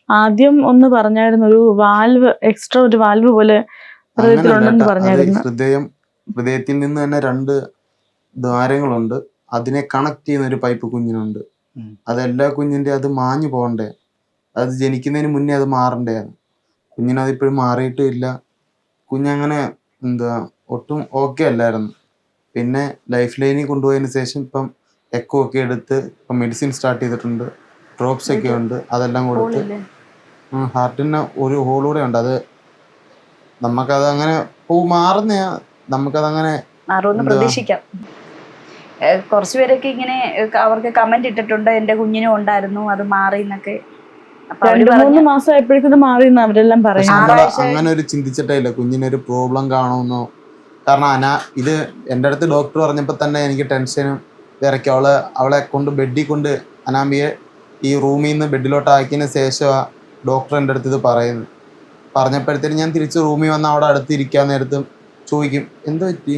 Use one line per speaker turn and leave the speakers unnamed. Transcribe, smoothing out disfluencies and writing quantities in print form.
ആദ്യം ഒന്ന് പറഞ്ഞായിരുന്നു ഒരു വാൽവ് എക്സ്ട്രാ ഒരു വാൽവ് പോലെ ഹൃദയത്തിലുണ്ടെന്ന് പറഞ്ഞായിരുന്നു.
ഹൃദയത്തിൽ നിന്ന് തന്നെ 2 ദ്വാരങ്ങളുണ്ട്. അതിനെ കണക്ട് ചെയ്യുന്ന ഒരു പൈപ്പ് കുഞ്ഞിനുണ്ട്. അതെല്ലാ കുഞ്ഞിന്റെ അത് മാഞ്ഞു പോകണ്ടേ, അത് ജനിക്കുന്നതിന് മുന്നേ അത് മാറണ്ടേയാണ്. കുഞ്ഞിനതിപ്പോഴും മാറിയിട്ടും ഇല്ല. കുഞ്ഞങ്ങനെ ഒട്ടും ഓക്കെ അല്ലായിരുന്നു. പിന്നെ ലൈഫ് ലൈനിൽ കൊണ്ടുപോയതിന് ശേഷം ഇപ്പം എക്കോ ഒക്കെ എടുത്ത് ഇപ്പം മെഡിസിൻ സ്റ്റാർട്ട് ചെയ്തിട്ടുണ്ട്. ഡ്രോപ്സ് ഒക്കെ ഉണ്ട്, അതെല്ലാം കൊടുത്ത്. ഹാർട്ടിന് ഒരു ഹോളൂടെ ഉണ്ട്. അത് നമുക്കത് അങ്ങനെ മാറുന്ന നമുക്കതങ്ങനെ
പ്രതീക്ഷിക്കാം. കുറച്ചുപേരൊക്കെ ഇങ്ങനെ അവർക്ക് കമന്റ് ഇട്ടിട്ടുണ്ട്, എന്റെ കുഞ്ഞിനും ഉണ്ടായിരുന്നു, അത് മാറി എന്നൊക്കെ.
2-3 മാസമായപ്പോഴേക്കും മാറി അവരെല്ലാം പറയുന്നത്.
അങ്ങനെ ഒരു ചിന്തിച്ചിട്ടേ ഇല്ല കുഞ്ഞിനൊരു പ്രോബ്ലം കാണുമെന്നോ. കാരണം ഇത് എൻ്റെ അടുത്ത് ഡോക്ടർ പറഞ്ഞപ്പോൾ തന്നെ എനിക്ക് ടെൻഷനും വിറയ്ക്കും. അവളെ കൊണ്ട് ബെഡിൽ കൊണ്ട് അനാമിയെ ഈ റൂമിൽ നിന്ന് ബെഡിലോട്ട് ആക്കിയതിന് ശേഷമാണ് ഡോക്ടർ എൻ്റെ അടുത്ത് ഇത് പറഞ്ഞപ്പോഴത്തേനും ഞാൻ തിരിച്ച് റൂമിൽ വന്ന് അവിടെ അടുത്തിരിക്കാൻ നേരത്തും ചോദിക്കും, എന്ത് പറ്റി,